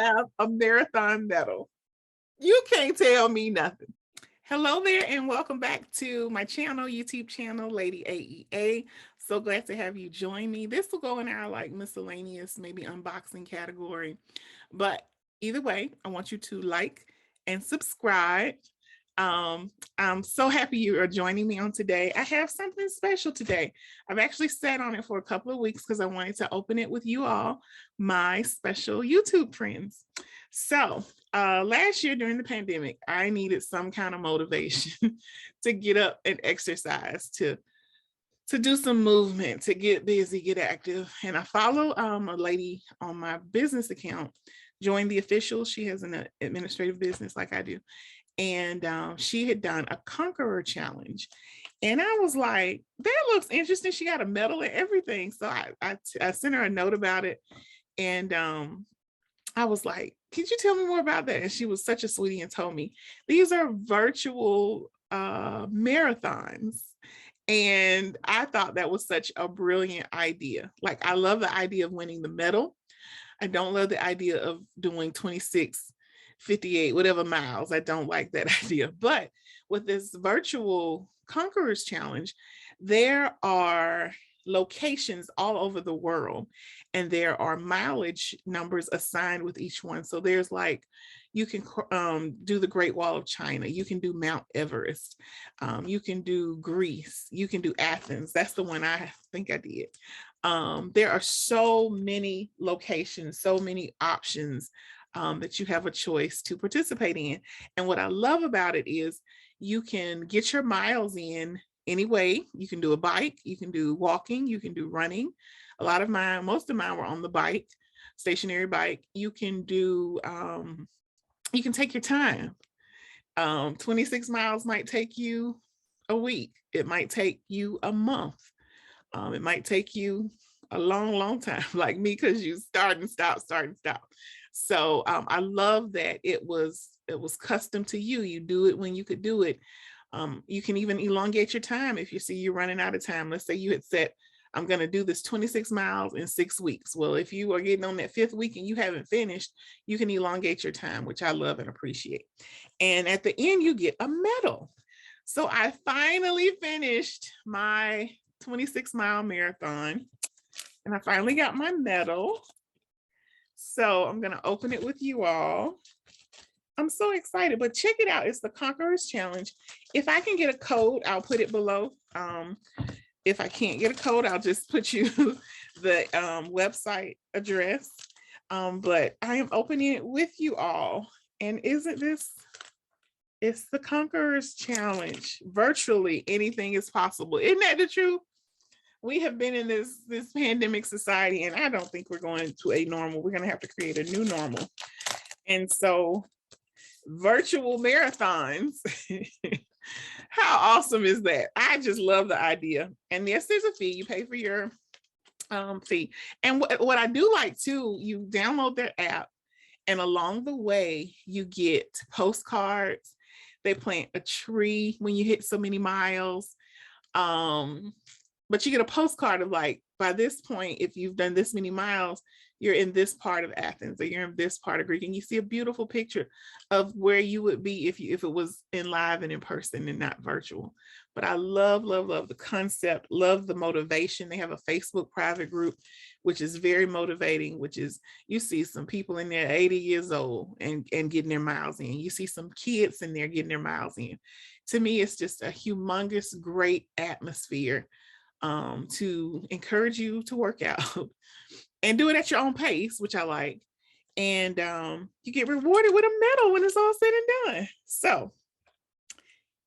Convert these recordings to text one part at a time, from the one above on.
have a marathon medal. You can't tell me nothing. Hello there and welcome back to my channel, YouTube channel, Lady AEA. So glad to have you join me. This will go in our like miscellaneous, maybe unboxing category. But either way, I want you to like and subscribe. I'm so happy you are joining me on today. I have something special today. I've actually sat on it for a couple of weeks because I wanted to open it with you all, my special YouTube friends. So last year during the pandemic, I needed some kind of motivation to get up and exercise, to do some movement, to get busy, get active. And I follow a lady on my business account, Join the Official. She has an administrative business like I do. And she had done a Conqueror challenge. And I was like, that looks interesting. She got a medal and everything. So I sent her a note about it. And I was like, could you tell me more about that? And she was such a sweetie and told me, these are virtual marathons. And I thought that was such a brilliant idea. Like, I love the idea of winning the medal. I don't love the idea of doing 26, 58, whatever miles. I don't like that idea. But with this virtual Conquerors challenge, there are locations all over the world, and there are mileage numbers assigned with each one. So there's like, you can do the Great Wall of China, you can do Mount Everest, you can do Greece, you can do Athens. That's the one I think I did. There are so many locations, so many options that you have a choice to participate in. And what I love about it is you can get your miles in any way. You can do a bike, you can do walking, you can do running. A lot of mine, most of mine were on the bike, stationary bike. You can do, you can take your time. 26 miles might take you a week. It might take you a month. It might take you a long time, like me, because you start and stop, start and stop. So I love that it was custom to you. You do it when you could do it. You can even elongate your time if you see you're running out of time. Let's say you had set, I'm going to do this 26 miles in 6 weeks. Well, if you are getting on that 5th week and you haven't finished, you can elongate your time, which I love and appreciate. And at the end, you get a medal. So I finally finished my 26-mile marathon, and I finally got my medal. So I'm going to open it with you all. I'm so excited, but check it out. It's the Conquerors Challenge. If I can get a code, I'll put it below. If I can't get a code, I'll just put you the website address. But I am opening it with you all. And isn't this, it's the Conquerors Challenge. Virtually anything is possible. Isn't that the truth? We have been in this pandemic society, and I don't think we're going to a normal. We're going to have to create a new normal. And so virtual marathons, how awesome is that? I just love the idea. And yes, there's a fee. You pay for your fee. And what I do like too, you download their app, and along the way you get postcards. They plant a tree when you hit so many miles. But you get a postcard of like, by this point, if you've done this many miles, you're in this part of Athens, or you're in this part of Greece, and you see a beautiful picture of where you would be if it was in live and in person and not virtual. But I love the concept, love the motivation. They have a Facebook private group, which is very motivating, which is, you see some people in there 80 years old and getting their miles in. You see some kids in there getting their miles in. To me, it's just a humongous, great atmosphere to encourage you to work out and do it at your own pace, which I like. And you get rewarded with a medal when it's all said and done. So,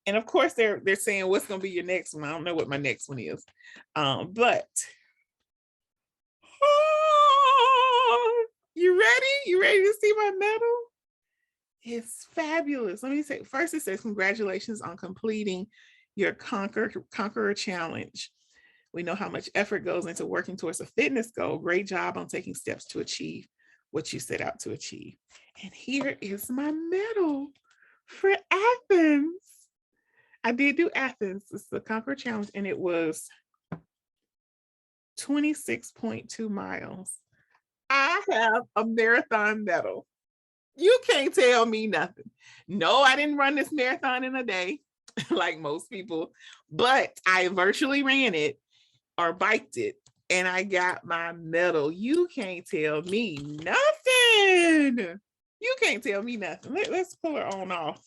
and of course they're saying, what's going to be your next one? I don't know what my next one is. But you ready? You ready to see my medal? It's fabulous. Let me say, first it says, congratulations on completing your Conqueror challenge. We know how much effort goes into working towards a fitness goal. Great job on taking steps to achieve what you set out to achieve. And here is my medal for Athens. I did do Athens. It's the Conqueror challenge, and it was 26.2 miles. I have a marathon medal. You can't tell me nothing. No, I didn't run this marathon in a day like most people, but I virtually ran it or biked it and I got my medal. You can't tell me nothing. You can't tell me nothing. Let's pull her on off.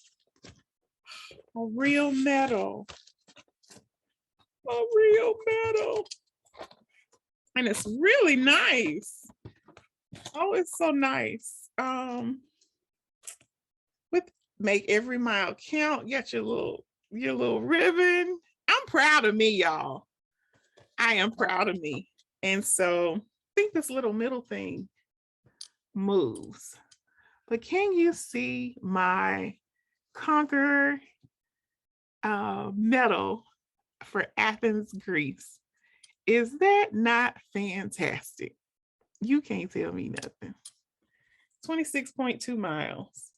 A real medal. A real medal. And it's really nice. Oh, it's so nice. With make every mile count. You got your little ribbon. I'm proud of me, y'all. I am proud of me. And so I think this little middle thing moves. But can you see my Conqueror medal for Athens, Greece? Is that not fantastic? You can't tell me nothing. 26.2 miles.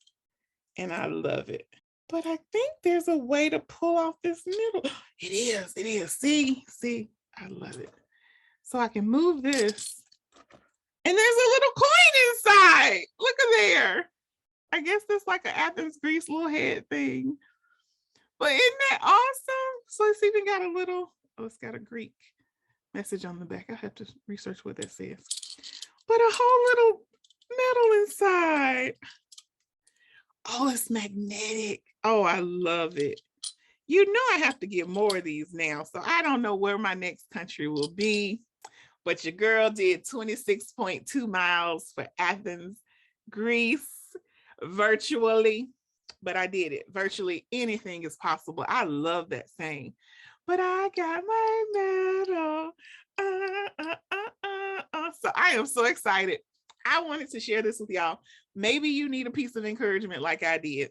And I love it. But I think there's a way to pull off this middle. It is. See, I love it. So I can move this. And there's a little coin inside. Look at there. I guess that's like an Athens, Greece little head thing. But isn't that awesome? So it's even got a little, it's got a Greek message on the back. I have to research what that says. But a whole little medal inside. Oh, it's magnetic. Oh, I love it. You know I have to get more of these now. So I don't know where my next country will be. But your girl did 26.2 miles for Athens, Greece, virtually. But I did it. Virtually anything is possible. I love that saying. But I got my medal. So I am so excited. I wanted to share this with y'all. Maybe you need a piece of encouragement like I did.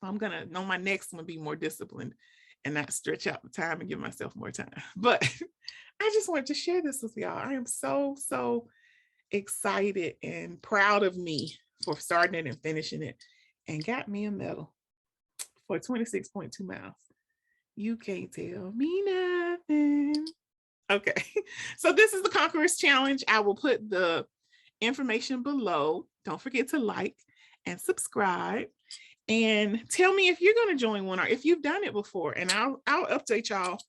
I'm going to know my next one be more disciplined and not stretch out the time and give myself more time. But I just wanted to share this with y'all. I am so, so excited and proud of me for starting it and finishing it and got me a medal for 26.2 miles. You can't tell me nothing. Okay, so this is the Conqueror's Challenge. I will put the information below. Don't forget to like and subscribe and tell me if you're going to join one or if you've done it before, and I'll update y'all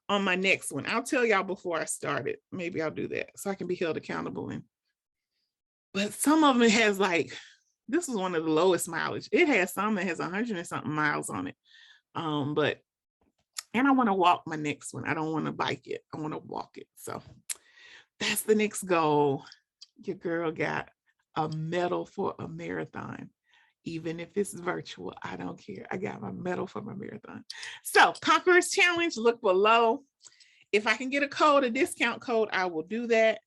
on my next one. I'll tell y'all before I start it. Maybe I'll do that so I can be held accountable. But some of them it has like, this was one of the lowest mileage. It has some that has 100 and something miles on it. And I want to walk my next one. I don't want to bike it. I want to walk it. So that's the next goal. Your girl got a medal for a marathon. Even if it's virtual, I don't care. I got my medal for my marathon. So Conqueror's Challenge, look below. If I can get a discount code, I will do that.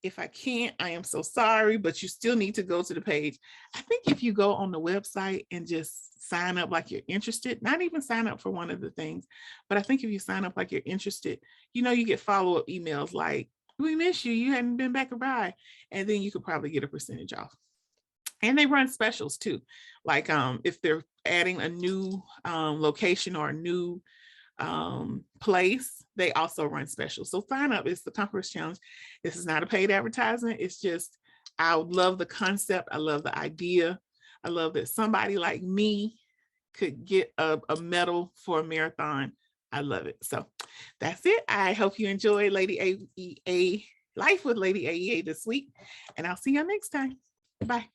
If I can't, I am so sorry, but you still need to go to the page. I think if you go on the website and just sign up like you're interested, not even sign up for one of the things, but I think if you sign up like you're interested, you know, you get follow-up emails like, we miss you, you hadn't been back or by, and then you could probably get a percentage off. And they run specials too. Like if they're adding a new location or a new place, they also run specials. So sign up. It's the Conqueror's Challenge. This is not a paid advertisement. It's just, I love the concept. I love the idea. I love that somebody like me could get a medal for a marathon. I love it. So that's it. I hope you enjoy Lady AEA, Life with Lady AEA this week, and I'll see you next time. Bye.